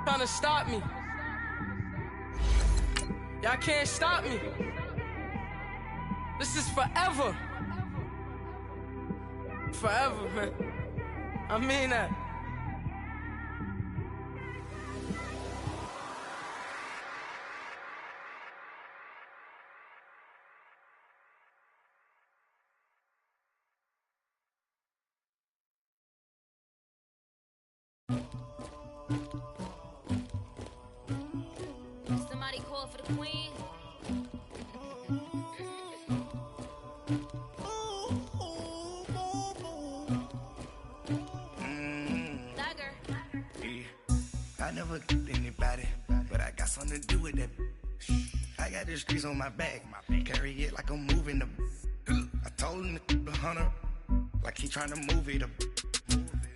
Trying to stop me. Y'all can't stop me. This is forever. Forever, man. I mean that. Somebody call for the queen. I never killed anybody, but I got something to do with that. I got the streets on my back, carry it like I'm moving the. I told him to 100, like he trying to move it up.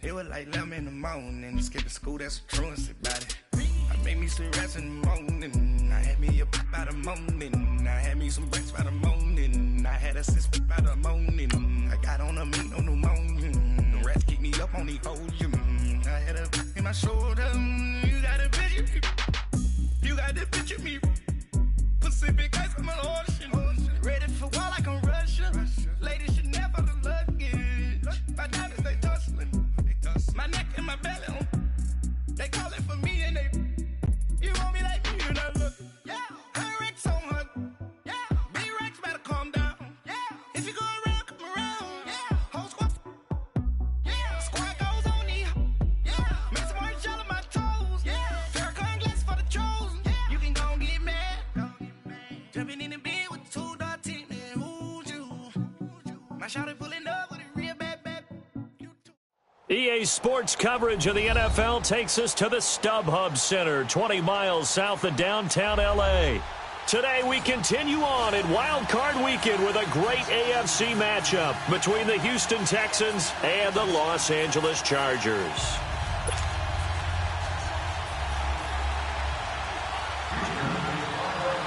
It was like 11 in the morning, skipping school, that's a truancy about it. I made me some rest in the morning, I had me a pop by the morning, I had me some breaks by the morning, I had a six by the morning, I got on a meat on the morning, the rats keep me up on the podium, I had a in my shoulder, you got a picture me, you got the picture me, Pacific ice on my ocean, ready for war like I'm Russian, ladies should never the luggage, my diamonds they tussling, my neck and my belly on, they call it for me and they, you want me like me and I look, yeah, her Rex on her, yeah, B-Rex better calm down, yeah, if you go around, come around, yeah, whole squad, yeah, squad goes on the, yeah, make some orange gel on my toes, yeah, Farrakhan glass for the chosen, yeah, you can go and get mad, jumping in the bed with the 2-dot team, and who's you, my shawty pulling up with a real bad. EA Sports coverage of the NFL takes us to the StubHub Center, 20 miles south of downtown L.A. Today we continue on in Wildcard Weekend with a great AFC matchup between the Houston Texans and the Los Angeles Chargers.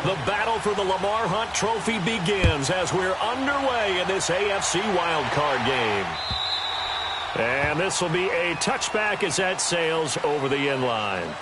The battle for the Lamar Hunt Trophy begins as we're underway in this AFC Wildcard game. And this will be a touchback as that sails over the end line.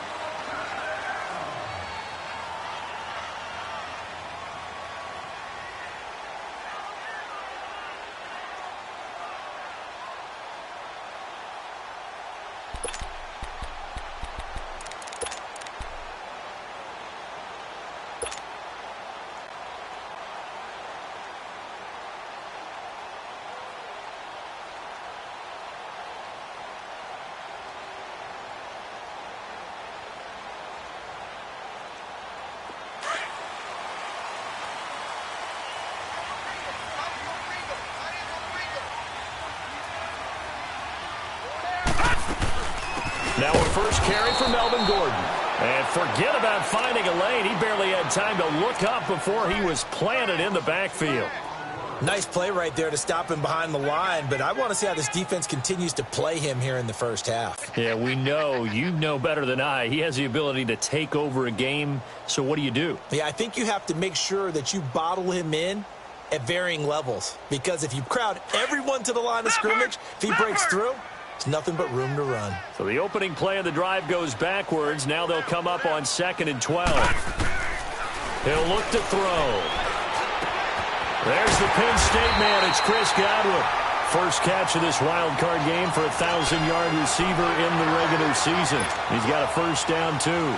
Now a first carry for Melvin Gordon. And forget about finding a lane. He barely had time to look up before he was planted in the backfield. Nice play right there to stop him behind the line, but I want to see how this defense continues to play him here in the first half. Yeah, we know. You know better than I. He has the ability to take over a game, so what do you do? Yeah, I think you have to make sure that you bottle him in at varying levels, because if you crowd everyone to the line of scrimmage, if he breaks through, it's nothing but room to run. So the opening play of the drive goes backwards. Now they'll come up on 2nd and 12. He'll look to throw. There's the Penn State man. It's Chris Godwin. First catch of this wild card game for a 1,000-yard receiver in the regular season. He's got a first down, too.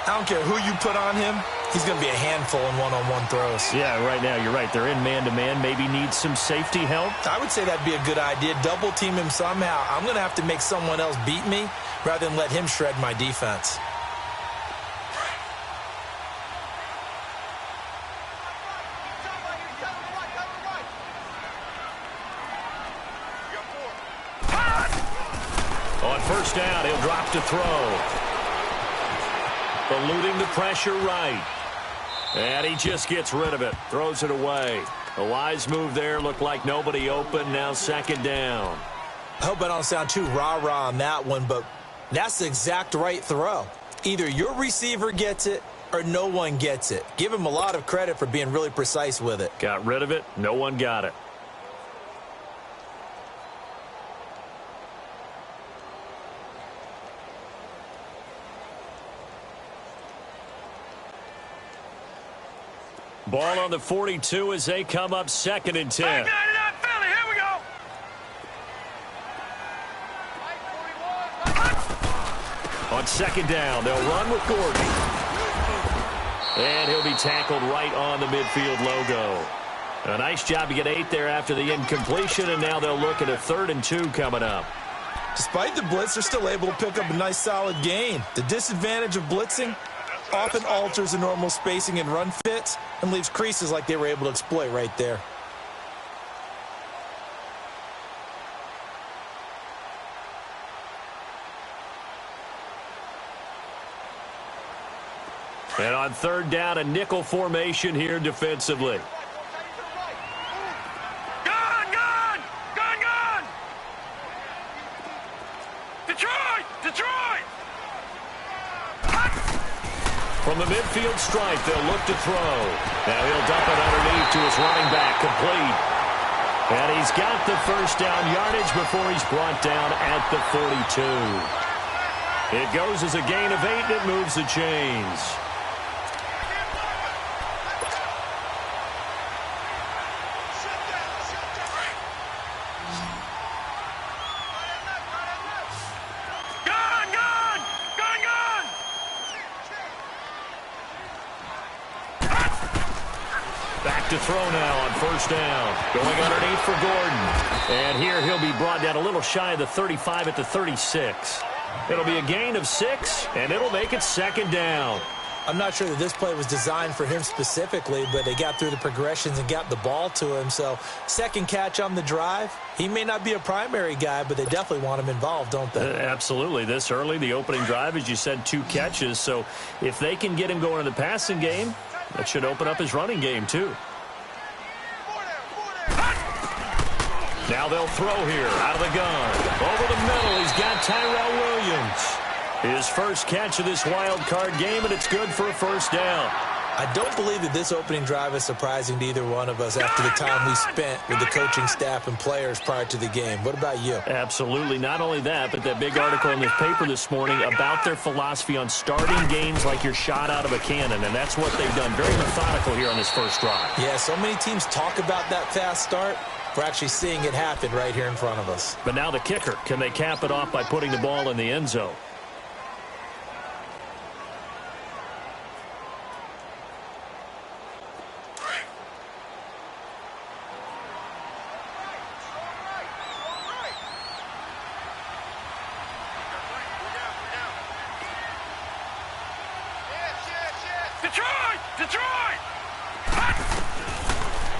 I don't care who you put on him. He's going to be a handful in one-on-one throws. Yeah, right now, you're right. They're in man-to-man. Maybe need some safety help. I would say that'd be a good idea. Double team him somehow. I'm going to have to make someone else beat me rather than let him shred my defense. On first down, he'll drop to throw. Eluding the pressure right. And he just gets rid of it. Throws it away. A wise move there. Looked like nobody open. Now 2nd down. I hope I don't sound too rah-rah on that one, but that's the exact right throw. Either your receiver gets it or no one gets it. Give him a lot of credit for being really precise with it. Got rid of it. No one got it. Ball on the 42 as they come up 2nd and 10. On 2nd down, they'll run with Gordon. And he'll be tackled right on the midfield logo. A nice job to get 8 there after the incompletion, and now they'll look at a 3rd and 2 coming up. Despite the blitz, they're still able to pick up a nice solid gain. The disadvantage of blitzing often alters the normal spacing and run fits and leaves creases like they were able to exploit right there. And on 3rd down, a nickel formation here defensively. From the midfield stripe, they'll look to throw. Now he'll dump it underneath to his running back, complete. And he's got the 1st down yardage before he's brought down at the 42. It goes as a gain of 8, and it moves the chains. To throw now on 1st down. Going underneath for Gordon. And here he'll be brought down a little shy of the 35 at the 36. It'll be a gain of 6, and it'll make it 2nd down. I'm not sure that this play was designed for him specifically, but they got through the progressions and got the ball to him. So 2nd catch on the drive. He may not be a primary guy, but they definitely want him involved, don't they? Absolutely. This early, the opening drive, as you said, 2 catches. So if they can get him going in the passing game, that should open up his running game too. Now they'll throw here out of the gun. Over the middle, he's got Tyrell Williams. His first catch of this wild card game, and it's good for a 1st down. I don't believe that this opening drive is surprising to either one of us after the time we spent with the coaching staff and players prior to the game. What about you? Absolutely. Not only that, but that big article in this paper this morning about their philosophy on starting games like you're shot out of a cannon, and that's what they've done. Very methodical here on this first drive. Yeah, so many teams talk about that fast start. We're actually seeing it happen right here in front of us. But now the kicker. Can they cap it off by putting the ball in the end zone?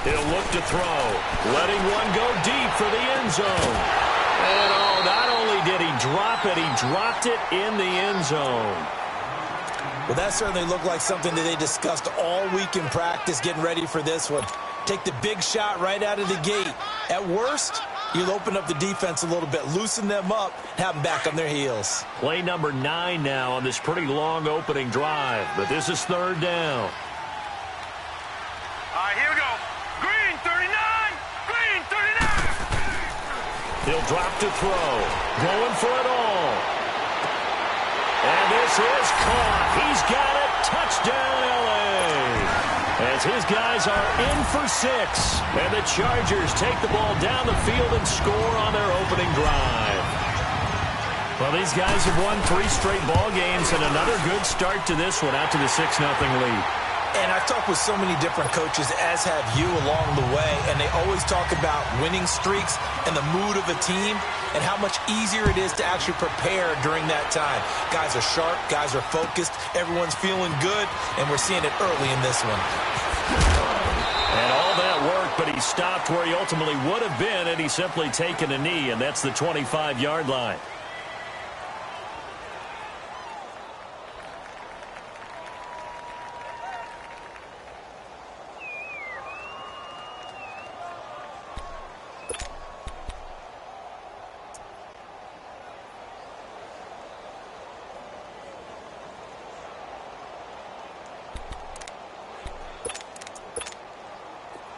He'll look to throw, letting one go deep for the end zone. And oh, not only did he drop it, he dropped it in the end zone. Well, that certainly looked like something that they discussed all week in practice getting ready for this one. Take the big shot right out of the gate. At worst, you'll open up the defense a little bit, loosen them up, have them back on their heels. Play number 9 now on this pretty long opening drive, but this is 3rd down. All right, here we go. Green 39, green 39. He'll drop to throw, going for it all. And this is caught. He's got it. Touchdown, L.A. As his guys are in for 6. And the Chargers take the ball down the field and score on their opening drive. Well, these guys have won 3 straight ball games and another good start to this one out to the 6-0 lead. And I've talked with so many different coaches, as have you, along the way, and they always talk about winning streaks and the mood of a team and how much easier it is to actually prepare during that time. Guys are sharp, guys are focused, everyone's feeling good, and we're seeing it early in this one. And all that work, but he stopped where he ultimately would have been, and he's simply taken a knee, and that's the 25-yard line.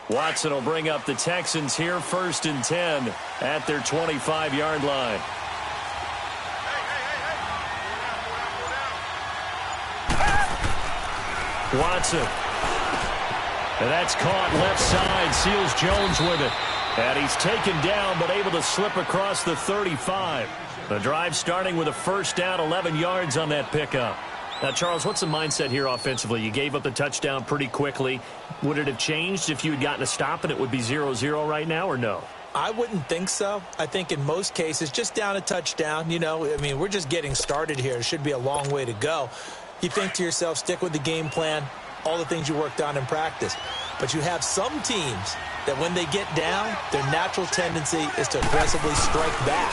Watson will bring up the Texans here, 1st and 10 at their 25-yard line. Watson And that's caught left side. Seals Jones with it. And he's taken down but able to slip across the 35. The drive starting with a first down, 11 yards on that pickup. Now, Charles, what's the mindset here offensively? You gave up the touchdown pretty quickly. Would it have changed if you had gotten a stop and it would be 0-0 right now, or no? I wouldn't think so. I think in most cases, just down a touchdown, we're just getting started here. It should be a long way to go. You think to yourself, stick with the game plan, all the things you worked on in practice. But you have some teams that when they get down, their natural tendency is to aggressively strike back.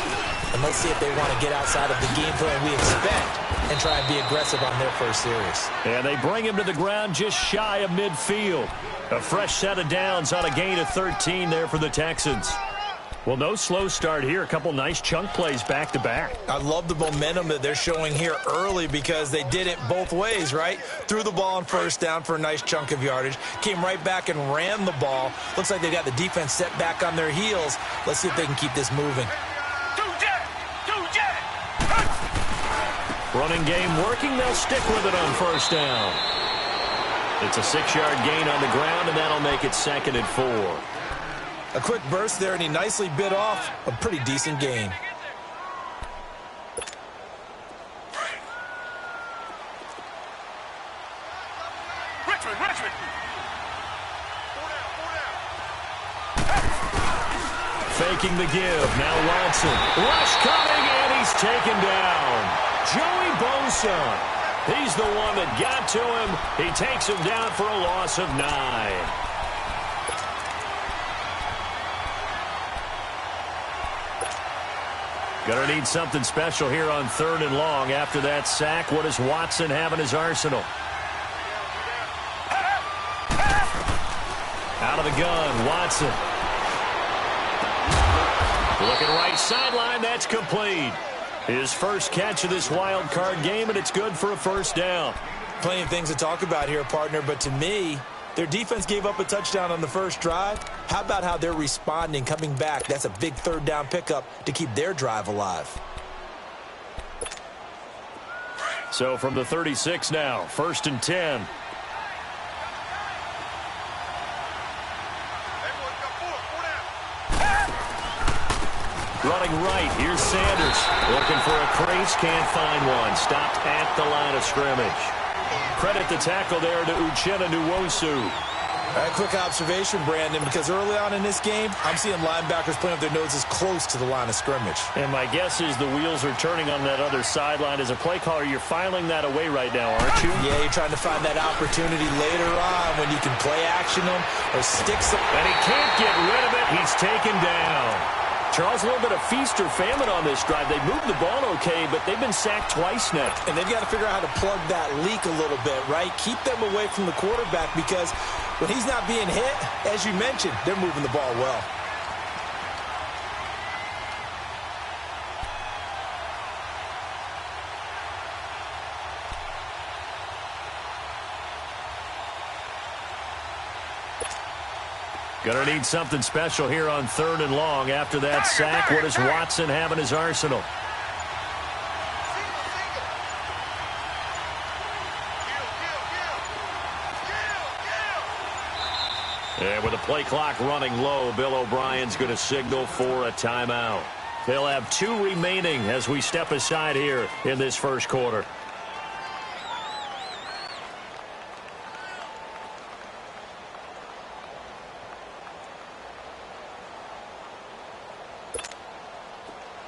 And let's see if they want to get outside of the game plan we expect and try and be aggressive on their first series. And they bring him to the ground just shy of midfield. A fresh set of downs on a gain of 13 there for the Texans. Well, no slow start here. A couple nice chunk plays back-to-back. I love the momentum that they're showing here early because they did it both ways, right? Threw the ball on first down for a nice chunk of yardage. Came right back and ran the ball. Looks like they got the defense set back on their heels. Let's see if they can keep this moving. Running game working. They'll stick with it on first down. It's a 6-yard gain on the ground, and that'll make it 2nd and 4. A quick burst there, and he nicely bit off a pretty decent gain. Richmond. Faking the give. Now Watson. Rush coming, and he's taken down. Joey Bosa. He's the one that got to him. He takes him down for a loss of 9. Gonna need something special here on 3rd and long. After that sack, what does Watson have in his arsenal? Out of the gun, Watson. Looking right sideline, that's complete. His first catch of this wild card game, and it's good for a first down. Plenty of things to talk about here, partner, but to me, their defense gave up a touchdown on the first drive. How about how they're responding, coming back? That's a big 3rd down pickup to keep their drive alive. So from the 36 now, 1st and 10. Running right, here's Sanders. Looking for a crease, can't find one. Stopped at the line of scrimmage. Credit the tackle there to Uchenna Nwosu. A quick observation, Brandon, because early on in this game, I'm seeing linebackers putting up their noses close to the line of scrimmage. And my guess is the wheels are turning on that other sideline. As a play caller, you're filing that away right now, aren't you? Yeah, you're trying to find that opportunity later on when you can play action them or stick some. And he can't get rid of it. He's taken down. Charles, a little bit of feast or famine on this drive. They moved the ball okay, but they've been sacked twice now. And they've got to figure out how to plug that leak a little bit, right? Keep them away from the quarterback because when he's not being hit, as you mentioned, they're moving the ball well. Gonna need something special here on 3rd and long. After that sack, what does Watson have in his arsenal? And with the play clock running low, Bill O'Brien's going to signal for a timeout. They'll have 2 remaining as we step aside here in this first quarter.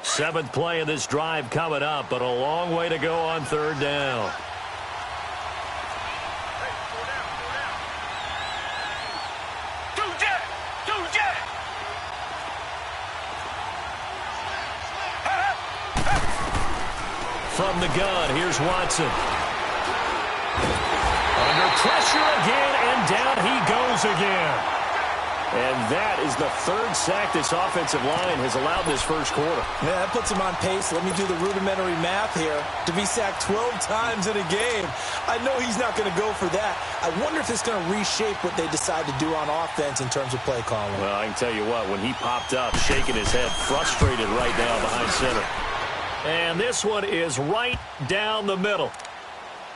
Seventh play of this drive coming up, but a long way to go on 3rd down. From the gun, here's Watson. Under pressure again, and down he goes again. And that is the 3rd sack this offensive line has allowed this first quarter. Yeah, that puts him on pace. Let me do the rudimentary math here. To be sacked 12 times in a game, I know he's not going to go for that. I wonder if it's going to reshape what they decide to do on offense in terms of play calling. Well, I can tell you what, when he popped up, shaking his head, frustrated right now behind center. And this one is right down the middle.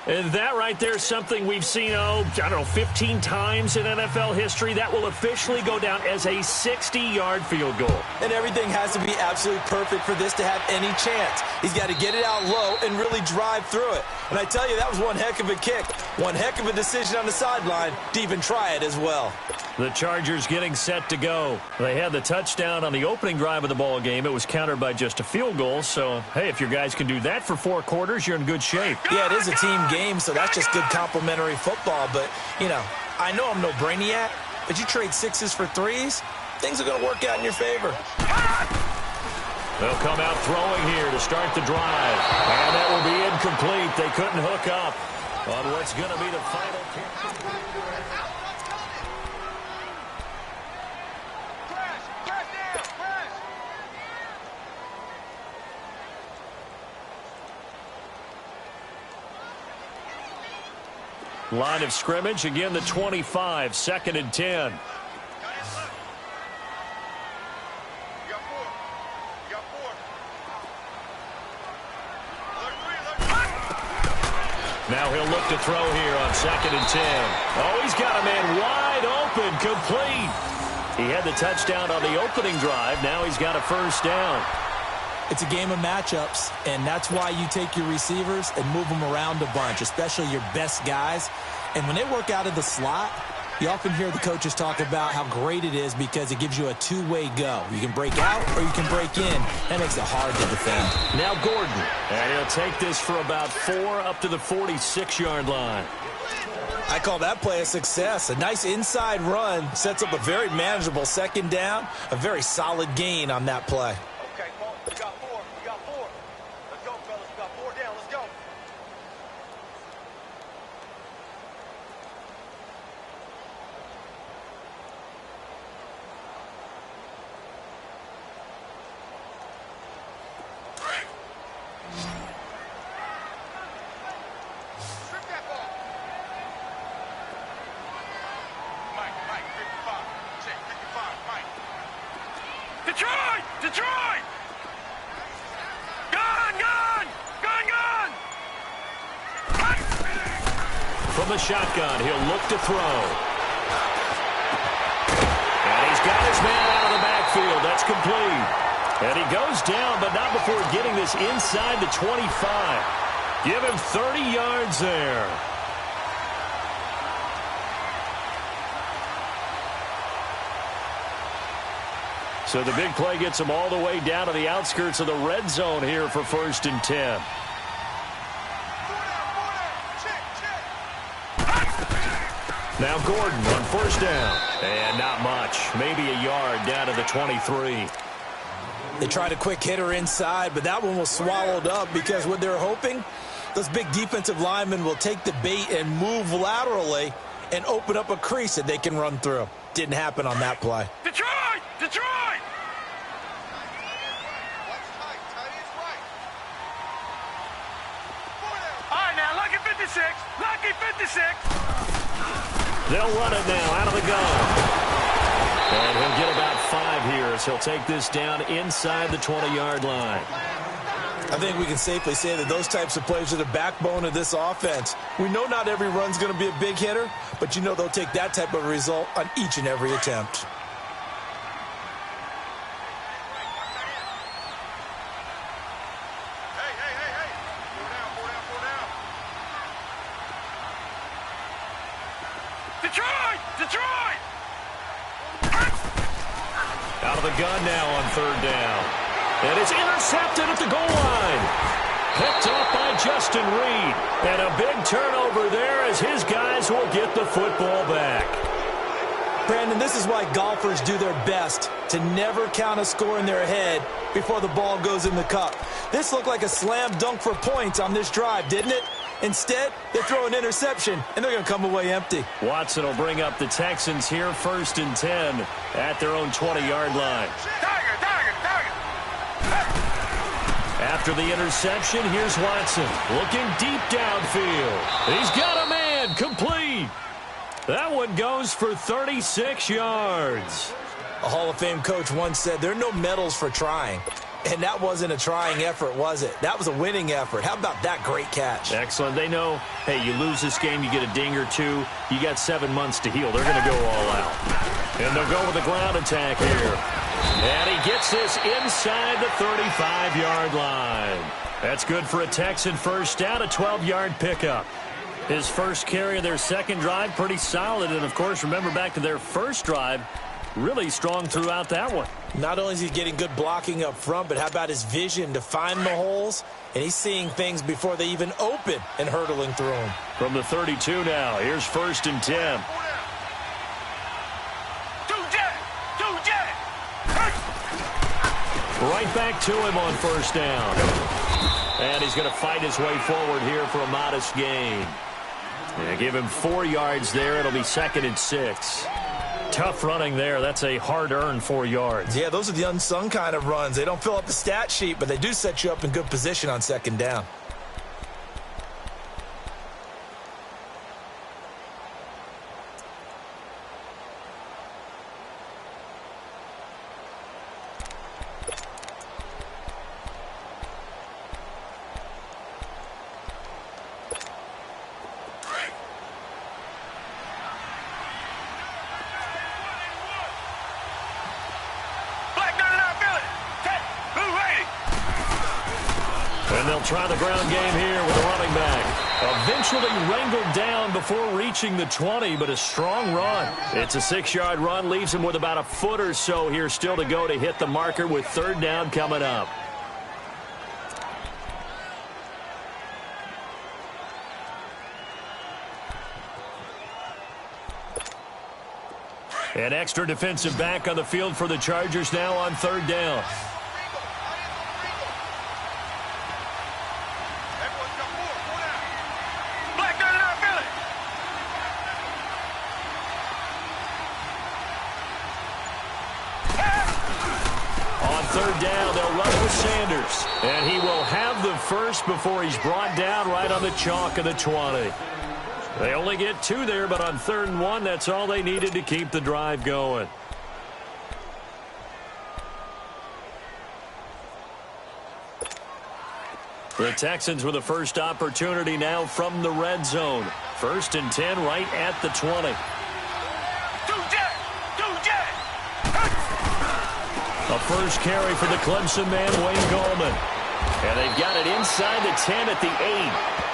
And that right there is something we've seen, 15 times in NFL history. That will officially go down as a 60-yard field goal. And everything has to be absolutely perfect for this to have any chance. He's got to get it out low and really drive through it. And I tell you, that was one heck of a kick. One heck of a decision on the sideline to even try it as well. The Chargers getting set to go. They had the touchdown on the opening drive of the ball game. It was countered by just a field goal. So, hey, if your guys can do that for 4 quarters, you're in good shape. Yeah, it is a team game, so that's just good complimentary football. But, I know I'm no brainiac, but you trade 6s for 3s, things are going to work out in your favor. They'll come out throwing here to start the drive. And that will be incomplete. They couldn't hook up on what's going to be the final kick. Line of scrimmage, again the 25, 2nd and 10. Now he'll look to throw here on 2nd and 10. Oh, he's got a man wide open, complete. He had the touchdown on the opening drive. Now he's got a first down. It's a game of matchups, and that's why you take your receivers and move them around a bunch, especially your best guys. And when they work out of the slot, you often hear the coaches talk about how great it is because it gives you a two-way go. You can break out or you can break in. That makes it hard to defend. Now Gordon, and he'll take this for about 4 up to the 46-yard line. I call that play a success. A nice inside run sets up a very manageable 2nd down, a very solid gain on that play. Okay, Paul, we got 4. We got 4. Let's go, fellas. We got 4 down. Let's go. Strip that ball. Mike, 55. Check, 55, Mike. Detroit! Detroit! Gun! Gun! Gun! Gun! From the shotgun, he'll look to throw. And he's got his man out of the backfield. That's complete. And he goes down, but not before getting this inside the 25. Give him 30 yards there. So the big play gets him all the way down to the outskirts of the red zone here for 1st and 10. Now Gordon on 1st down. And not much. Maybe a yard down to the 23. They tried a quick hitter inside, but that one was swallowed up because what they're hoping, those big defensive linemen will take the bait and move laterally and open up a crease that they can run through. Didn't happen on that play. Detroit! Detroit! All right, now, lucky 56. Lucky 56. They'll run it now out of the gun. And he'll get about 5 here as he'll take this down inside the 20-yard line. I think we can safely say that those types of plays are the backbone of this offense. We know not every run's going to be a big hitter, but you know they'll take that type of result on each and every attempt. Detroit! Detroit! Out of the gun now on 3rd down. And it's intercepted at the goal line. Picked off by Justin Reed. And a big turnover there as his guys will get the football back. Brandon, this is why golfers do their best to never count a score in their head before the ball goes in the cup. This looked like a slam dunk for points on this drive, didn't it? Instead, they throw an interception, and they're going to come away empty. Watson will bring up the Texans here 1st and 10 at their own 20-yard line. Tiger, tiger, tiger. After the interception, here's Watson looking deep downfield. He's got a man, complete. That one goes for 36 yards. A Hall of Fame coach once said there are no medals for trying. And that wasn't a trying effort, was it? That was a winning effort. How about that great catch? Excellent. They know, hey, you lose this game, you get a ding or two. You got 7 months to heal. They're going to go all out. And they'll go with a ground attack here. And he gets this inside the 35-yard line. That's good for a Texan first down, a 12-yard pickup. His first carry of their second drive, pretty solid. And, of course, remember back to their first drive, really strong throughout that one. Not only is he getting good blocking up front, but how about his vision to find the holes? And he's seeing things before they even open and hurtling through them. From the 32 now, here's 1st and 10. Right back to him on 1st down. And he's going to fight his way forward here for a modest gain. And give him 4 yards there. It'll be 2nd and 6. Tough running there. That's a hard-earned 4 yards. Yeah, those are the unsung kind of runs. They don't fill up the stat sheet, but they do set you up in good position on 2nd down. And they'll try the ground game here with a running back. Eventually wrangled down before reaching the 20, but a strong run. It's a 6-yard run, leaves him with about a foot or so here still to go to hit the marker with 3rd down coming up. An extra defensive back on the field for the Chargers now on 3rd down. Down, they'll run it with Sanders. And he will have the first before he's brought down right on the chalk of the 20. They only get 2 there, but on 3rd and 1, that's all they needed to keep the drive going. The Texans with the first opportunity now from the red zone. 1st and 10 right at the 20. A first carry for the Clemson man, Wayne Gallman. And they've got it inside the 10 at the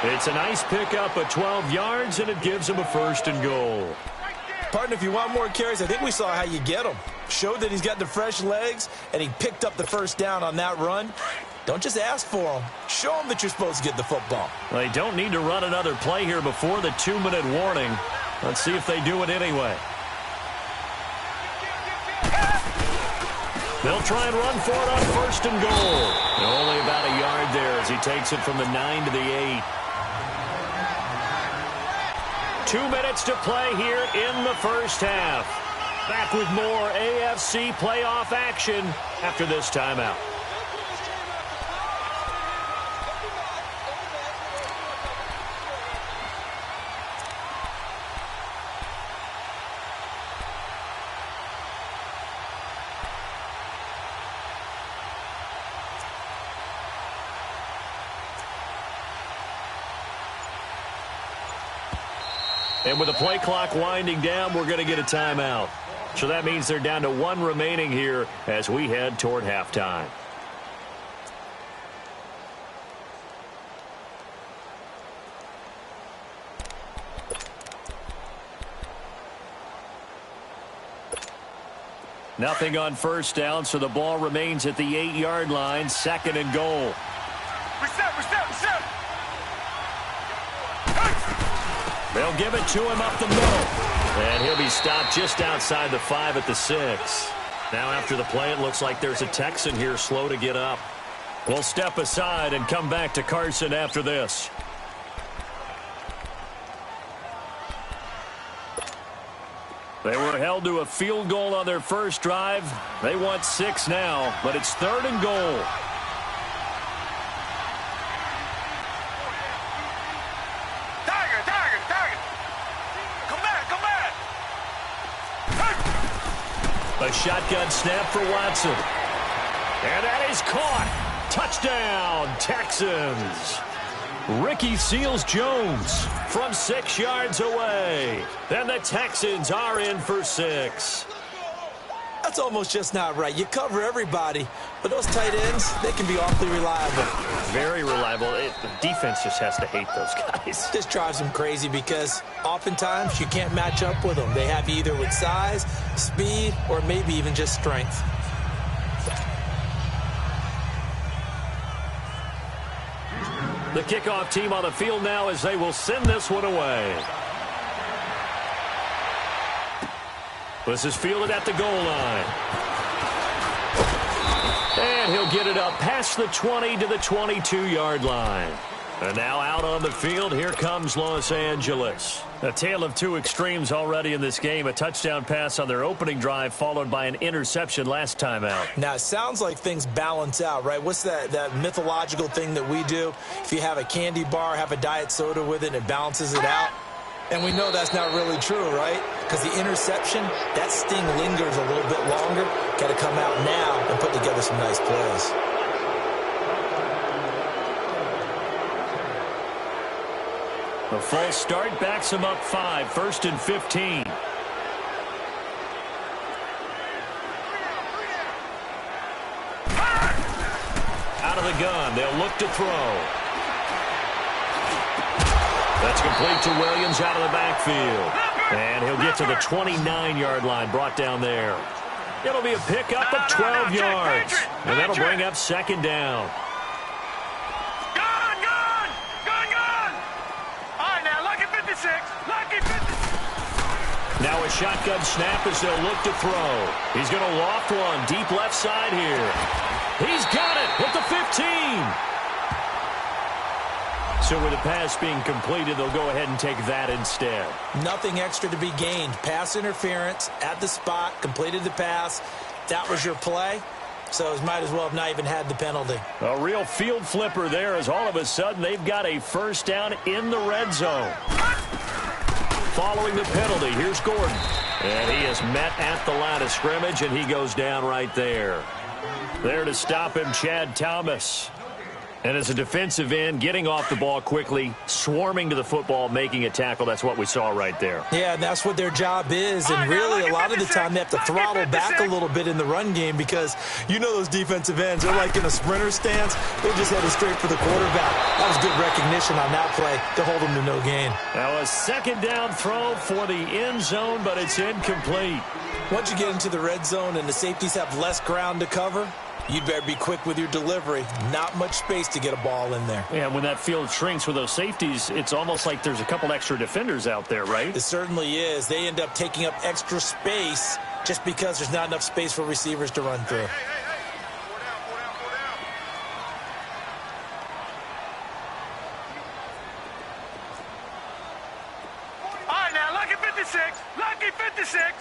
8. It's a nice pickup of 12 yards, and it gives him a 1st and goal. Partner, if you want more carries, I think we saw how you get them. Showed that he's got the fresh legs, and he picked up the first down on that run. Don't just ask for them. Show them that you're supposed to get the football. They don't need to run another play here before the 2-minute warning. Let's see if they do it anyway. They'll try and run for it on 1st and goal. Only about a yard there as he takes it from the 9 to the 8. 2 minutes to play here in the first half. Back with more AFC playoff action after this timeout. And with the play clock winding down, we're going to get a timeout. So that means they're down to 1 remaining here as we head toward halftime. Nothing on 1st down, so the ball remains at the 8-yard line, 2nd and goal. Reset. They'll give it to him up the middle. And he'll be stopped just outside the 5 at the 6. Now after the play, it looks like there's a Texan here slow to get up. We'll step aside and come back to Carson after this. They were held to a field goal on their first drive. They want 6 now, but it's 3rd and goal. A shotgun snap for Watson. And that is caught. Touchdown, Texans. Ricky Seals-Jones from 6 yards away. And the Texans are in for 6. That's almost just not right. You cover everybody, but those tight ends, they can be awfully reliable. Very reliable. The defense just has to hate those guys. This drives them crazy because oftentimes you can't match up with them. They have you either with size, speed, or maybe even just strength. The kickoff team on the field now as they will send this one away. This is fielded at the goal line. And he'll get it up past the 20 to the 22-yard line. And now out on the field, here comes Los Angeles. A tale of two extremes already in this game. A touchdown pass on their opening drive, followed by an interception last time out. Now, it sounds like things balance out, right? What's that mythological thing that we do? If you have a candy bar, have a diet soda with it, and it balances it out. And we know that's not really true, right? Because the interception, that sting lingers a little bit longer. Got to come out now and put together some nice plays. The false start backs him up 5, 1st and 15. Out of the gun, they'll look to throw. That's complete to Williams out of the backfield. And he'll get to the 29-yard line, brought down there. It'll be a pickup of 12 yards. And that'll bring up 2nd down. Now a shotgun snap as they'll look to throw. He's going to loft one deep left side here. He's got it at the 15. So with the pass being completed, they'll go ahead and take that instead. Nothing extra to be gained. Pass interference at the spot, completed the pass. That was your play. So it might as well have not even had the penalty. A real field flipper there as all of a sudden they've got a 1st down in the red zone. Following the penalty, here's Gordon. And he is met at the line of scrimmage, and he goes down right there. There to stop him, Chad Thomas. And as a defensive end, getting off the ball quickly, swarming to the football, making a tackle. That's what we saw right there. Yeah, and that's what their job is. And really, a lot of the time, they have to throttle back a little bit in the run game because you know those defensive ends, they're like in a sprinter stance. They just headed straight for the quarterback. That was good recognition on that play to hold them to no gain. Now a 2nd down throw for the end zone, but it's incomplete. Once you get into the red zone and the safeties have less ground to cover, you'd better be quick with your delivery. Not much space to get a ball in there. Yeah, when that field shrinks with those safeties, it's almost like there's a couple extra defenders out there, right? It certainly is. They end up taking up extra space just because there's not enough space for receivers to run through. All right, now, lucky 56. Lucky 56.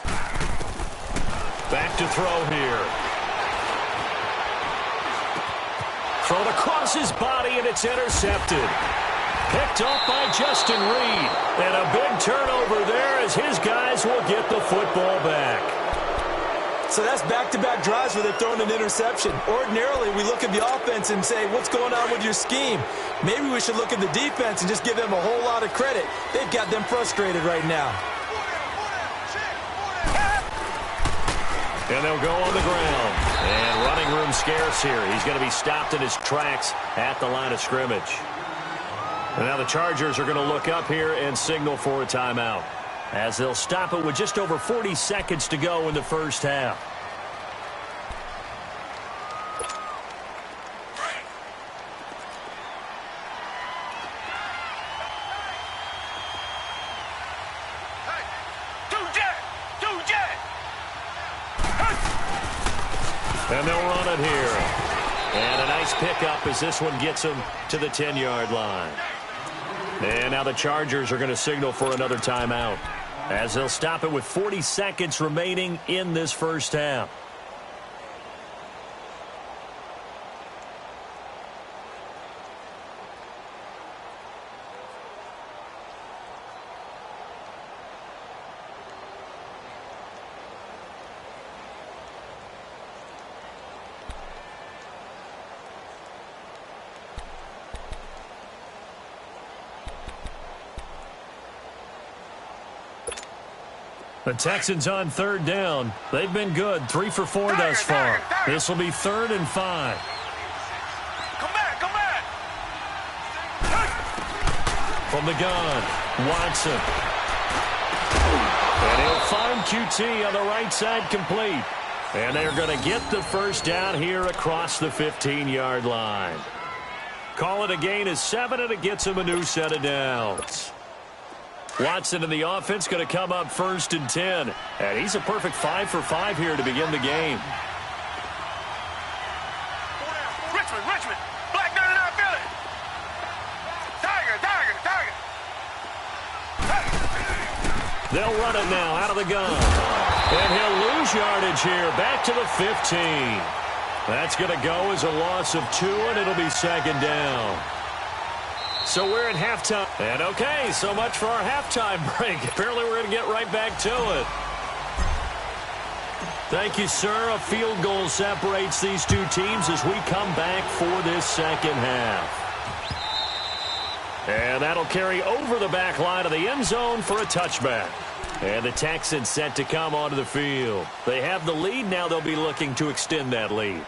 Back to throw here. Thrown across his body, and it's intercepted. Picked up by Justin Reed. And a big turnover there as his guys will get the football back. So that's back-to-back drives where they've thrown an interception. Ordinarily, we look at the offense and say, what's going on with your scheme? Maybe we should look at the defense and just give them a whole lot of credit. They've got them frustrated right now. And they'll go on the ground. And running room scarce here. He's going to be stopped in his tracks at the line of scrimmage. And now the Chargers are going to look up here and signal for a timeout, as they'll stop it with just over 40 seconds to go in the first half. And they'll run it here. And a nice pickup as this one gets them to the 10-yard line. And now the Chargers are going to signal for another timeout, as they'll stop it with 40 seconds remaining in this first half. The Texans on third down. They've been good, 3 for 4 thus far. This will be 3rd and 5. Come back, come back. From the gun, Watson. And he'll find QT on the right side complete. And they're going to get the first down here across the 15-yard line. Call it a gain of 7, and it gets him a new set of downs. Watson in the offense going to come up 1st and 10. And he's a perfect 5 for 5 here to begin the game. Richmond. Black 99 Philly. Tiger. They'll run it now out of the gun. And he'll lose yardage here back to the 15. That's going to go as a loss of 2, and it'll be 2nd down. So we're at halftime. And okay, so much for our halftime break. Apparently we're going to get right back to it. Thank you, sir. A field goal separates these two teams as we come back for this second half. And that'll carry over the back line of the end zone for a touchback. And the Texans set to come onto the field. They have the lead. Now they'll be looking to extend that lead.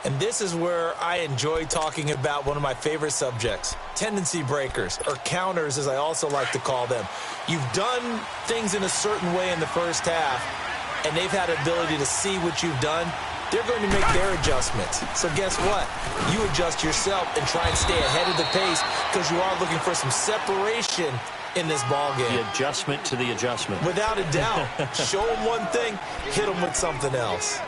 And this is where I enjoy talking about one of my favorite subjects, tendency breakers, or counters as I also like to call them. You've done things in a certain way in the first half, and they've had ability to see what you've done. They're going to make their adjustments. So guess what? You adjust yourself and try and stay ahead of the pace because you are looking for some separation in this ball game. The adjustment to the adjustment. Without a doubt. Show them one thing, hit them with something else.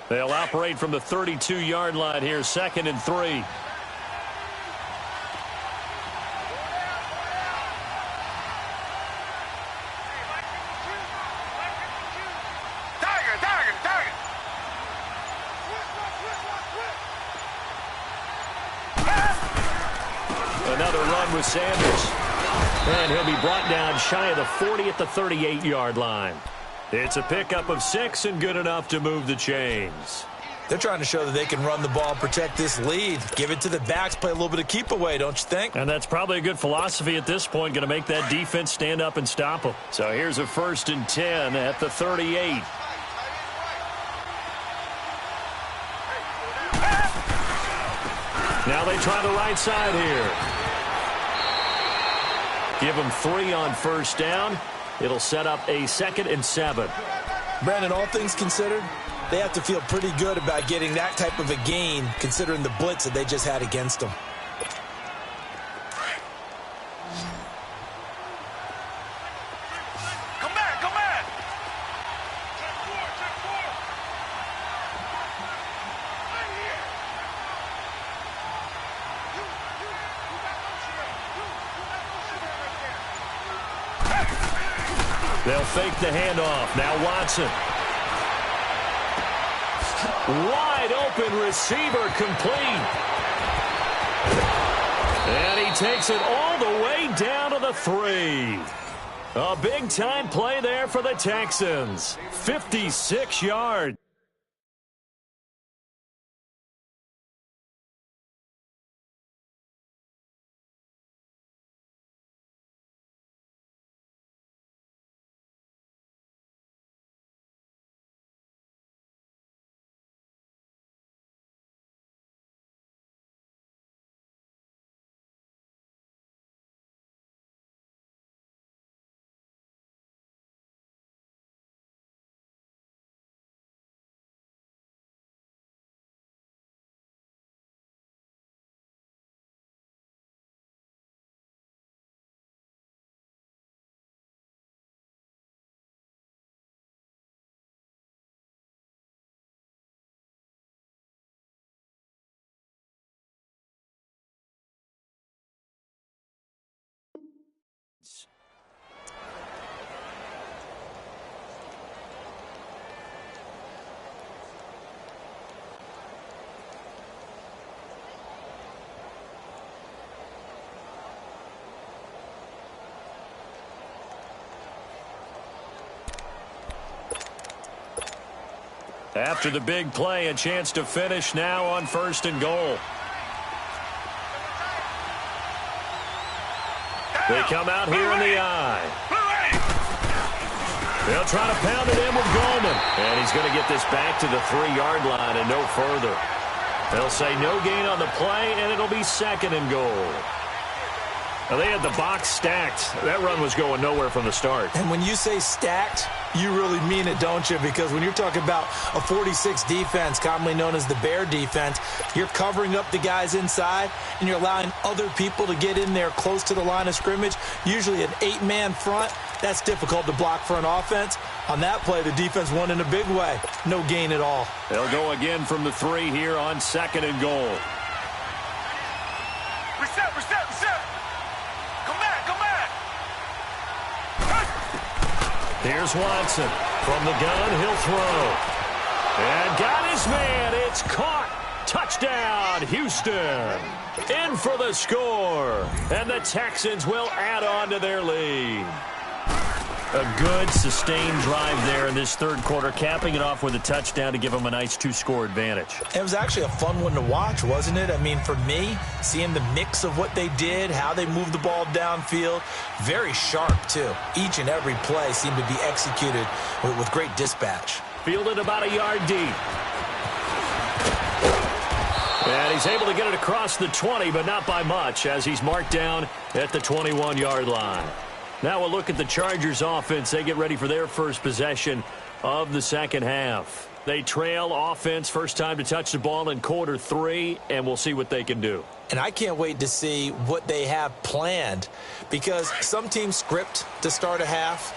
They'll operate from the 32-yard line here, 2nd and 3. Tiger. Another run with Sanders. And he'll be brought down shy of the 40 at the 38-yard line. It's a pickup of 6 and good enough to move the chains. They're trying to show that they can run the ball and protect this lead. Give it to the backs, play a little bit of keep away, don't you think? And that's probably a good philosophy at this point, going to make that defense stand up and stop them. So here's a 1st and 10 at the 38. Now they try the right side here. Give them 3 on 1st down. It'll set up a 2nd and 7. Brandon, all things considered, they have to feel pretty good about getting that type of a gain considering the blitz that they just had against them. Come back. They'll fake the handoff. Now Watson. Wide open receiver complete. And he takes it all the way down to the 3. A big-time play there for the Texans. 56 yards. After the big play, a chance to finish now on 1st and goal. They come out here in the eye. They'll try to pound it in with Goldman. And he's going to get this back to the 3-yard line and no further. They'll say no gain on the play, and it'll be 2nd and goal. Now, they had the box stacked. That run was going nowhere from the start. And when you say stacked, you really mean it, don't you? Because when you're talking about a 46 defense, commonly known as the Bear defense, you're covering up the guys inside, and you're allowing other people to get in there close to the line of scrimmage, usually an 8-man front. That's difficult to block for an offense. On that play, the defense won in a big way. No gain at all. They'll go again from the 3 here on 2nd and goal. Reset. Come back. Here's Watson. From the gun, he'll throw. And got his man. It's caught. Touchdown, Houston. In for the score. And the Texans will add on to their lead. A good, sustained drive there in this 3rd quarter, capping it off with a touchdown to give them a nice 2-score advantage. It was actually a fun one to watch, wasn't it? I mean, for me, seeing the mix of what they did, how they moved the ball downfield, very sharp, too. Each and every play seemed to be executed with great dispatch. Fielded about a yard deep. And he's able to get it across the 20, but not by much, as he's marked down at the 21-yard line. Now we'll look at the Chargers offense. They get ready for their first possession of the 2nd half. They trail offense, first time to touch the ball in quarter 3, and we'll see what they can do. And I can't wait to see what they have planned, because some teams script to start a half.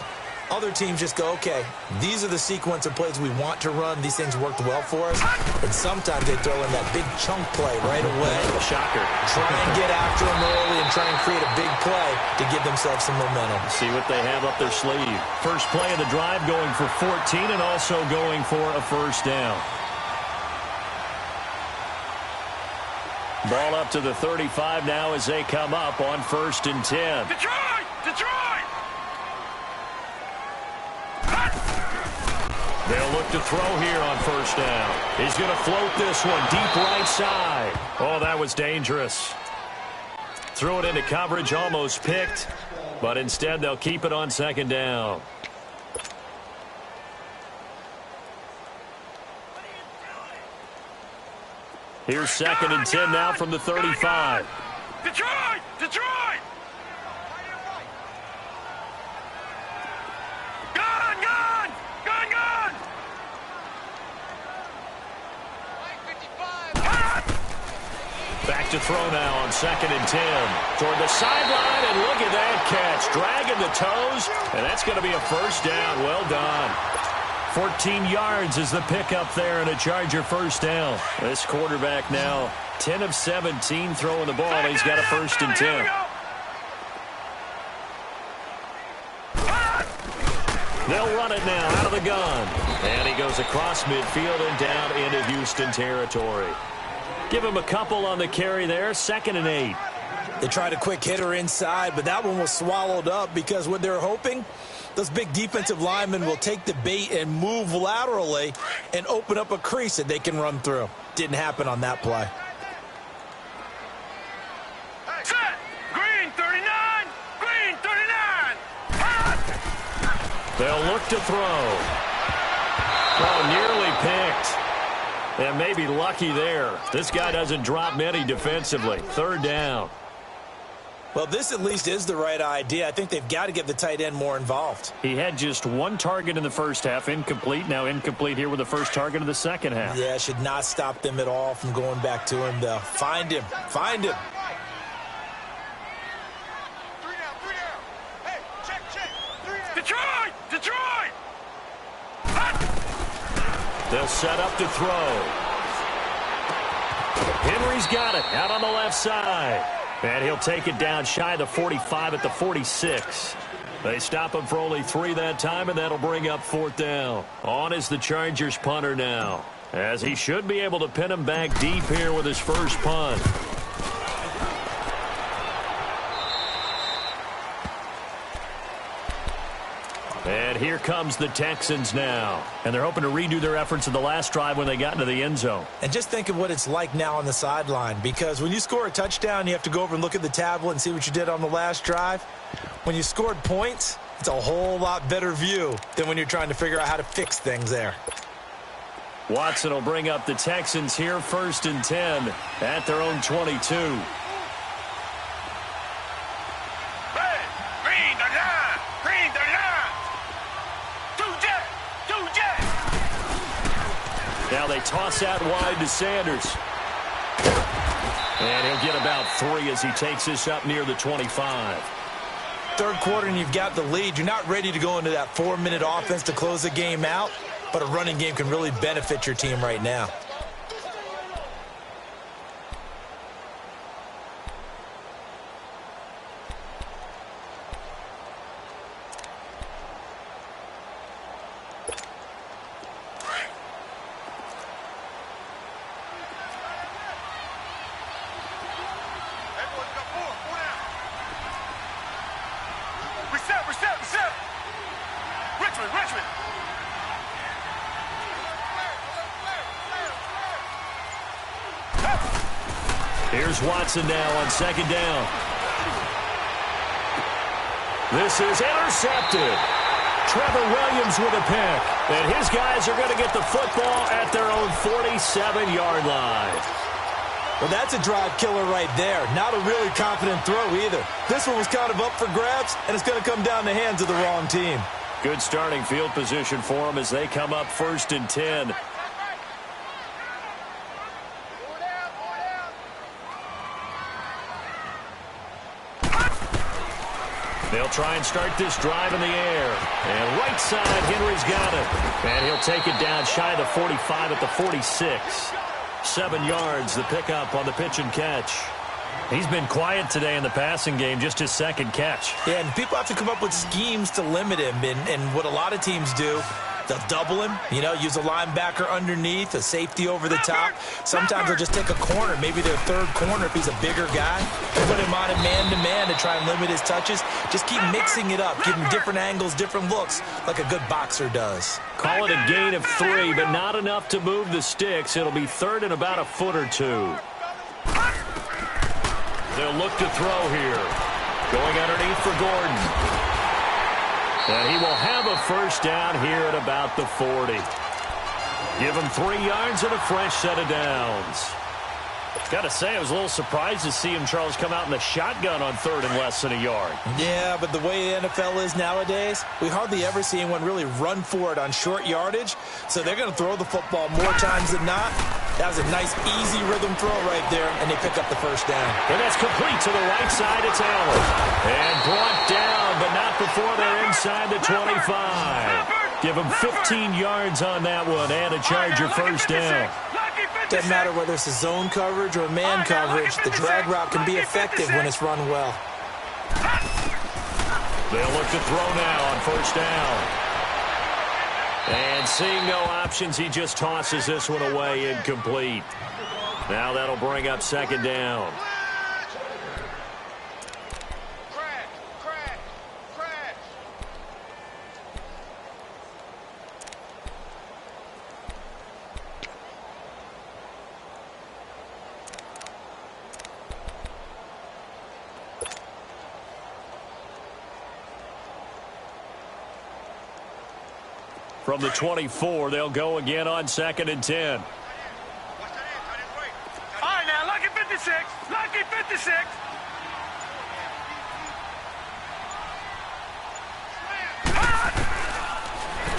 Other teams just go, okay, these are the sequence of plays we want to run. These things worked well for us. And sometimes they throw in that big chunk play right away. Shocker. Try and get after them early and try and create a big play to give themselves some momentum. See what they have up their sleeve. First play of the drive going for 14 and also going for a first down. Ball up to the 35 now as they come up on 1st and 10. Detroit! They'll look to throw here on 1st down. He's going to float this one deep right side. Oh, that was dangerous. Threw it into coverage, almost picked, but instead they'll keep it on 2nd down. Here's 2nd and 10 now from the 35. Detroit! Back to throw now on 2nd and 10. Toward the sideline, and look at that catch. Dragging the toes, and that's going to be a first down. Well done. 14 yards is the pickup there, and a Charger first down. This quarterback now 10 of 17 throwing the ball. He's got a 1st and 10. They'll run it now out of the gun. And he goes across midfield and down into Houston territory. Give him a couple on the carry there. 2nd and 8. They tried a quick hitter inside, but that one was swallowed up because what they're hoping, those big defensive linemen will take the bait and move laterally and open up a crease that they can run through. Didn't happen on that play. Set! Green 39! Green 39! They'll look to throw. Oh, nearly picked. And maybe lucky there. This guy doesn't drop many defensively. 3rd down. Well, this at least is the right idea. I think they've got to get the tight end more involved. He had just 1 target in the first half, incomplete. Now incomplete here with the first target of the 2nd half. Yeah, should not stop them at all from going back to him, though. Find him. Find him. 3 down. Hey, check. 3 down. Detroit! They'll set up to throw. Henry's got it out on the left side. And he'll take it down shy of the 45 at the 46. They stop him for only 3 that time, and that'll bring up 4th down. On is the Chargers punter now, as he should be able to pin him back deep here with his first punt. And here comes the Texans now. And they're hoping to redo their efforts in the last drive when they got into the end zone. And just think of what it's like now on the sideline, because when you score a touchdown, you have to go over and look at the tablet and see what you did on the last drive. When you scored points, it's a whole lot better view than when you're trying to figure out how to fix things there. Watson will bring up the Texans here, 1st and 10 at their own 22. Now they toss out wide to Sanders. And he'll get about 3 as he takes this up near the 25. Third quarter and you've got the lead. You're not ready to go into that 4-minute offense to close the game out, but a running game can really benefit your team right now. Here's Watson now on 2nd down. This is intercepted. Trevor Williams with a pick. And his guys are going to get the football at their own 47-yard line. Well, that's a drive killer right there. Not a really confident throw either. This one was kind of up for grabs, and it's going to come down the hands of the wrong team. Good starting field position for them as they come up 1st and 10. They'll try and start this drive in the air. And right side, Henry's got it. And he'll take it down shy of the 45 at the 46. 7 yards, the pickup on the pitch and catch. He's been quiet today in the passing game, just his 2nd catch. Yeah, and people have to come up with schemes to limit him. And what a lot of teams do, they'll double him, use a linebacker underneath, a safety over the top. Sometimes they'll just take a corner, maybe their 3rd corner if he's a bigger guy. Put him on a man-to-man to try and limit his touches. Just keep mixing it up, give him different angles, different looks, like a good boxer does. Call it a gain of 3, but not enough to move the sticks. It'll be 3rd and about a foot or 2. They'll look to throw here. Going underneath for Gordon. And he will have a 1st down here at about the 40. Give him 3 yards and a fresh set of downs. Got to say, I was a little surprised to see him, Charles, come out in the shotgun on 3rd and less than a yard. Yeah, but the way the NFL is nowadays, we hardly ever see anyone really run for it on short yardage. So they're going to throw the football more times than not. That was a nice, easy rhythm throw right there, and they pick up the 1st down. And that's complete to the right side. It's Allen. And brought down, but not before they're inside the 25. Give them 15 yards on that one and a Charger 1st down. Doesn't matter whether it's a zone coverage or man coverage, the drag route can be effective when it's run well. They'll look to throw now on 1st down. And seeing no options, he just tosses this one away incomplete. Now that'll bring up 2nd down. From the 24, they'll go again on 2nd and 10. All right, now, lucky 56. Lucky 56.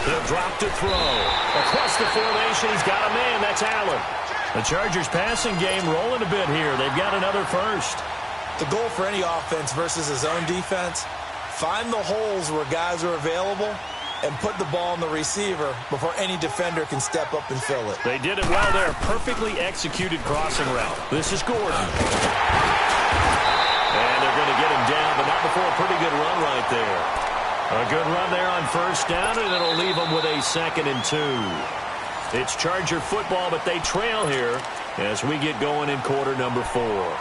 He'll drop to throw. Across the formation, he's got a man. That's Allen. The Chargers' passing game rolling a bit here. They've got another 1st. The goal for any offense versus his own defense, find the holes where guys are available and put the ball on the receiver before any defender can step up and fill it. They did it well there. Perfectly executed crossing route. This is Gordon. And they're going to get him down, but not before a pretty good run right there. A good run there on 1st down, and it'll leave them with a 2nd and 2. It's Charger football, but they trail here as we get going in quarter number 4.